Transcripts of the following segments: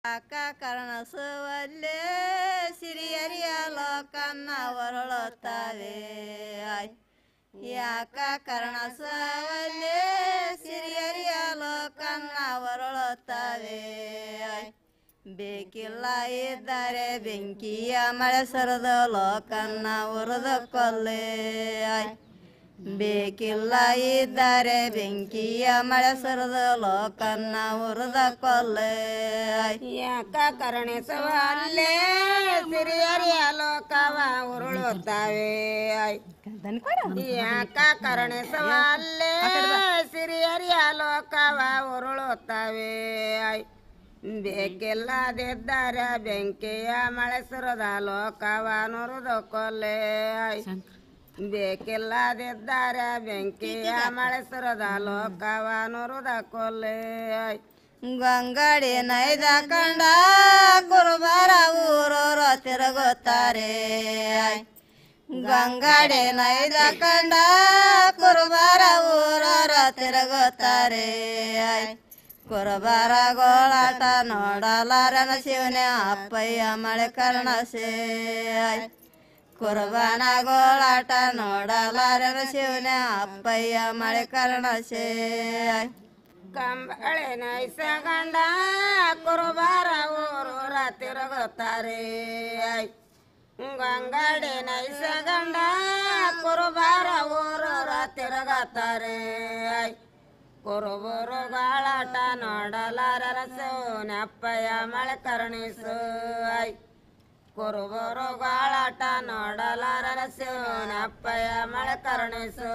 ಯಾಕ ಕರ್ಣಸುವಲ್ಲೇ ಸಿರಿಯರಿಯ ಲೋಕನ್ನ ಹೊರಳುತ್ತವೆ ಯಾಕ ಕರ್ಣಸುವಲ್ಲೇ ಸಿರಿಯರಿಯ ಲೋಕನ್ನ ಹೊರಳುತ್ತವೆ ಬೇಕಿಲ್ಲ ಇದ್ದರೆ ಬೆಂಕಿಯ ಮಳೆ ಸರದ ಲೋಕನ್ನ ಉರಿದು ಕೊಲ್ಲೆ ಬೇಕಿಲ್ಲ ಇದ್ದರೆ ಬೆಂಕಿಯ ಮಳೆ ಸುರಿದು ಲೋಕನ್ನ ಉರಿದ ಕೊಲ್ಲೆ ಯಾಕ ಕರುಣಿಸುವಲ್ಲೇ ಸಿರಿಯರಿಯ ಲೋಕವ ಉರುಳುತ್ತವೆ ಯಾಕ ಕರುಣಿಸುವಲ್ಲೇ ಸಿರಿಯರಿಯ ಲೋಕವ ಉರುಳುತ್ತವೆ ಬೇಕಿಲ್ಲದಿದ್ದರೆ ಬೆಂಕಿಯ ಮಳೆ ಸುರಿದ ಲೋಕವ ನುರಿದು ಕೊಲ್ಲೆ ಬೇಕಿಲ್ಲದಿದ್ದರೆ ಬೆಂಕಿಯ ಮಳೆ ಸುರದ ಲೋಕವ ನುರಿದ ಕೊಲ್ಲೆ ಗಂಗಡಿ ನೈದ ಕಂಡ ಕುರುಬರ ಊರೂರು ತಿರುಗುತ್ತಾರೆ ಗಂಗಡಿ ನೈದ ಕಂಡ ಕುರುಬರ ಊರೂರು ತಿರುಗುತ್ತಾರೆ ಕುರುಬರ ಗೋಳಾಟ ನೋಡಲಾರನ ಶಿವನೇ ಅಪ್ಪಯ್ಯ ಮಳೆ ಕರ್ಣಸೆ ಕುರುಬನ ಗೋಳಾಟ ನೋಡಲಾರನ ಶಿವನ ಅಪ್ಪಯ್ಯ ಮಳೆ ಕರ್ಣಸೆ ಕಂಬಳೆ ನೈಸಗಂಡ ಕುರುಬರ ಊರೂರ ತಿರುಗುತ್ತಾರೆ ಗಂಗಡಿ ನೈಸಗಂಡ ಕುರುಬರ ಊರೂರ ತಿರುಗುತ್ತಾರೆ ಕುರುಬರು ಗೋಳಾಟ ನೋಡಲಾರನ ಶಿವನ ಅಪ್ಪಯ್ಯ ಮಳೆ ಕರುಣಿಸು ಕುರುಬರು ಗಾಳಾಟ ನೋಡಲಾರನ ಶಿವನ ಅಪ್ಪಯ್ಯ ಮಳೆ ಕರುಣಿಸು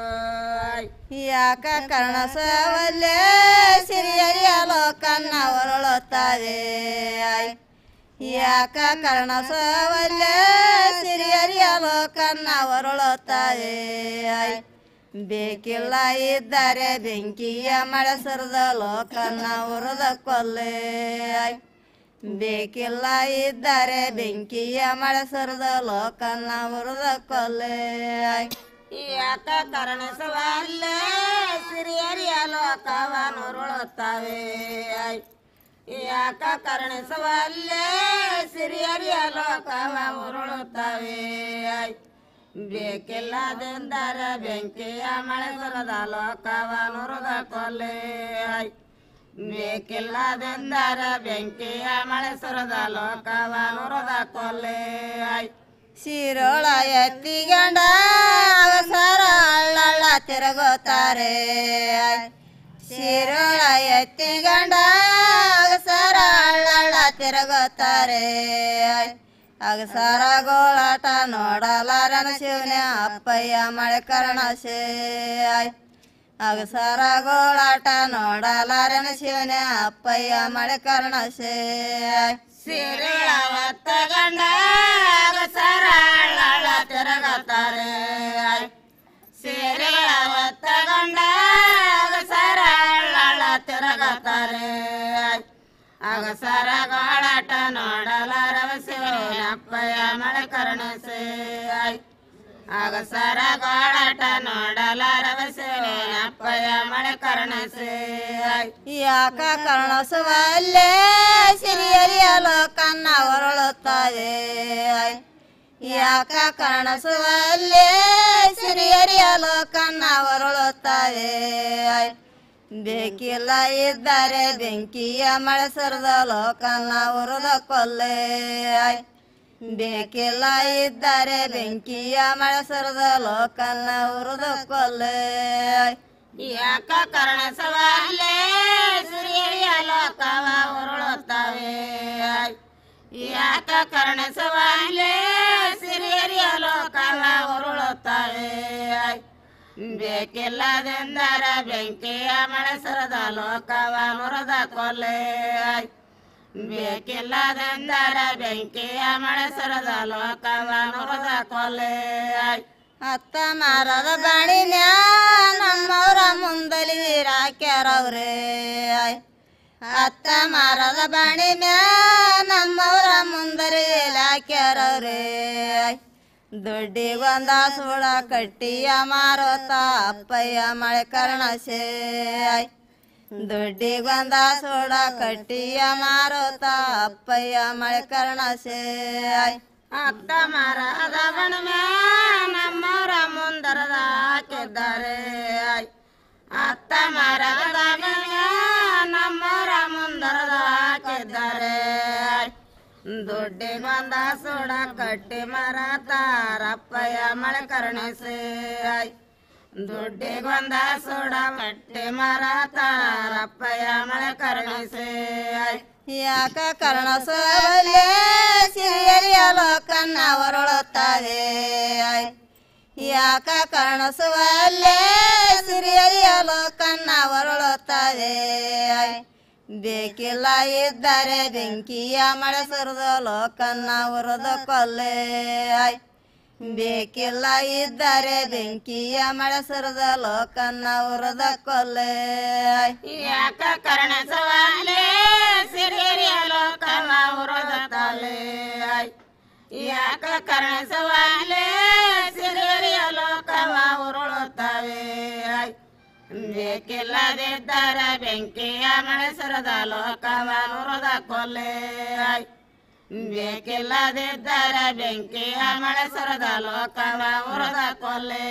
ಯಾಕ ಕರ್ಣಸವಲ್ಲೇ ಸಿರಿಯರಿಯ ಲೋಕನ್ನ ಹೊರಳುತ್ತದೆ ಯಾಕ ಕರ್ಣಸವಲ್ಲೇ ಸಿರಿಯರಿಯ ಲೋಕನ್ನ ಹೊರಳುತ್ತದೆ ಬೇಕಿಲ್ಲ ಇದ್ದರೆ ಬೆಂಕಿಯ ಮಳೆ ಸುರಿದ ಲೋಕನ್ನ ಉರಿದ ಕೊಲ್ಲೆ ಬೇಕಿಲ್ಲ ಇದ್ದರೆ ಬೆಂಕಿಯ ಮಳೆ ಸುರಿದ ಲೋಕನ್ನ ಉರಿದ ಕೊಲ್ಲೆ ಯಾಕ ಕರುಣಿಸುವಲ್ಲೇ ಸಿರಿಯರಿಯ ಲೋಕವ ನುರುಳುತ್ತವೆ ಯಾಕ ಕರುಣಿಸುವಲ್ಲೇ ಸಿರಿಯರಿಯ ಲೋಕವ ಉರುಳುತ್ತವೆ ಬೇಕಿಲ್ಲದೆಂದರೆ ಬೆಂಕಿಯ ಮಳೆ ಸುರಿದ ಲೋಕವ ನುರಿದ ಕೊಲ್ಲೆ ಬೇಕಿಲ್ಲದೆಂದರೆ ಬೆಂಕಿಯ ಮಳೆ ಸುರಿದ ಲೋಕವ ನುರಿದ ಕೊಲ್ಲೆ ಶಿರೋಳ ಎತ್ತಿಗಂಡ ಸರ ಹಳ್ಳಳ್ಳ ತಿರುಗುತ್ತಾರೆ ಶಿರೋಳ ಎತ್ತಿಗಂಡ ಸರ ಹಳ್ಳಳ್ಳ ತಿರುಗುತ್ತಾರೆ ಅಗಸರ ಗೋಳಾಟ ನೋಡಲಾರನ ಶಿವನೇ ಅಪ್ಪಯ್ಯ ಮಳೆ ಕರ್ಣಸೆ ಅಗಸರ ಗೋಳಾಟ ನೋಡಲಾರನ ಶಿವನೇ ಅಪ್ಪಯ್ಯ ಮಳೆ ಕರ್ಣಸೆ ಸಿರಿಳ ಒತ್ತಗಂಡ ಅಗಸರ ಹಳ್ಳಳ್ಳ ತಿರುಗುತ್ತಾರೆ ಸಿರಿಳ ಒತ್ತಗಂಡ ಅಗಸರ ಹಳ್ಳಳ್ಳ ತಿರುಗುತ್ತಾರೆ ಅಗಸರ ಗೋಳಾಟ ನೋಡಲಾರವ ಶಿವನ ಅಪ್ಪಯ್ಯ ಮಳೆ ಕರುಣಿಸೆ ಅಗಸರ ಗೋಳಾಟ ನೋಡಲಾರವ ಶಿವನ ಅಪ್ಪಯ್ಯ ಮಳೆ ಕರುಣಿಸೆ ಯಾಕ ಕರ್ಣಸುವಲ್ಲೇ ಸಿರಿಯರಿಯ ಲೋಕನ್ನ ಹೊರಳುತ್ತದೆ ಯಾಕ ಕರ್ಣಸುವಲ್ಲೇ ಸಿರಿಯರಿಯ ಲೋಕನ್ನ ಹೊರಳುತ್ತದೆ ಬೇಕಿಲ್ಲ ಇದ್ದರೆ ಬೆಂಕಿಯ ಮಳೆ ಸುರಿದ ಲೋಕನ್ನ ಉರಿದ ಕೊಲ್ಲೆ ಬೇಕಿಲ್ಲ ಇದ್ದರೆ ಬೆಂಕಿಯ ಮಳೆ ಸುರಿದ ಲೋಕನ್ನ ಉರಿದ ಕೊಲ್ಲೆ ಯಾಕ ಕರುಣಿಸುವಲ್ಲೇ ಸಿರಿಯರಿಯ ಲೋಕವ ಉರುಳುತ್ತವೆ ಯಾಕ ಕರುಣಿಸುವಲ್ಲೇ ಸಿರಿಯರಿಯ ಲೋಕವ ಉರುಳುತ್ತವೆ ಬೇಕಿಲ್ಲದೆಂದರೆ ಬೆಂಕಿಯ ಮಳೆ ಸುರಿದ ಲೋಕವ ನುರಿದ ಕೊಲ್ಲೆ ಬೇಕಿಲ್ಲದೆಂದರೆ ಬೆಂಕಿಯ ಮಳೆ ಸುರಿದ ಲೋಕವ ನುರಿದ ಕೊಲ್ಲೆ ಅತ್ತ ಮಾರದ ಬಾಣಿನ್ಯ ನಮ್ಮವ್ರ ಮುಂದಲಿ ವೀರಾಕ್ಯಾರವ್ರೆ ಅತ್ತ ಮಾರದ ಬಾಣಿನ್ಯ ನಮ್ಮವ್ರ ಮುಂದಲಿ ಹಾಕ್ಯಾರವ್ರೆ ದೊಡ್ಡಿಗೊಂದ ಸುಳ ಕಟ್ಟಿಯ ಮಾರೋತ ಅಪ್ಪಯ್ಯ ಮಳೆ ಕರ್ಣಸೆ ದುಡ್ಡಿಗೊಂದ ಸೋಡ ಕಟ್ಟಿಯ ಮಾರುತ್ತ ಅಪ್ಪಯ್ಯ ಮಳೆ ಕರ್ಣಸೆ ಅತ್ತ ಮರದ ಬಣಮ್ಯಾ ನಮ್ಮವರ ಮುಂದರದ ಹಾಕಿದ್ದಾರೆ ಅತ್ತ ಮರದ ಬಣಮ್ಯಾ ನಮ್ಮವರ ಮುಂದರದ ಹಾಕಿದ್ದಾರೆ ದುಡ್ಡಿಗೊಂದ ಸೋಡ ಕಟ್ಟಿ ಮರತಾರಪ್ಪಯ್ಯ ಮಳೆ ಕರುಣಿಸಿ ದುಡ್ಡಿಗೊಂದ ಸೋಡ ಕಟ್ಟಿ ಮರತಾರಪ್ಪಯ್ಯ ಮಳೆ ಕರುಣಿಸಿ ಯಾಕ ಕರ್ಣಸೋಲೆ ಸಿರಿಯರಿಯ ಲೋಕನ್ನ ಹೊರಳುತ್ತದೆ ಯಾಕ ಕರ್ಣಸುವಲ್ಲೇ ಸಿರಿಯರಿಯ ಲೋಕನ್ನ ಹೊರಳುತ್ತದೆ ಬೇಕಿಲ್ಲ ಇದ್ದರೆ ಬೆಂಕಿಯ ಮಳೆ ಸುರಿದ ಲೋಕನ್ನ ಉರಿದು ಕೊಲ್ಲೆ ಬೇಕಿಲ್ಲ ಇದ್ದರೆ ಬೆಂಕಿಯ ಮಳೆ ಸುರಿದ ಲೋಕನ್ನ ಉರಿದ ಕೊಲ್ಲೆ ಯಾಕ ಕರ್ಣಸವಾಲೆ ಸಿರಿಯರಿಯ ಲೋಕನ ಉರಿದತ್ತಲೆ ಯಾಕ ಕರ್ಣಸವಾಲೆ ಸಿರಿಯರಿಯ ಲೋಕನ ಉರುಳುತ್ತವೆ ಬೇಕಿಲ್ಲದಿದ್ದರೆ ಬೆಂಕಿಯ ಮಳೆ ಸುರಿದ ಲೋಕವ ಉರಿದ ಕೊಲ್ಲೆ ಬೇಕಿಲ್ಲದಿದ್ದರೆ ಬೆಂಕಿಯ ಮಳೆ ಸುರಿದ ಲೋಕವ ಉರಿದ ಕೊಲ್ಲೆ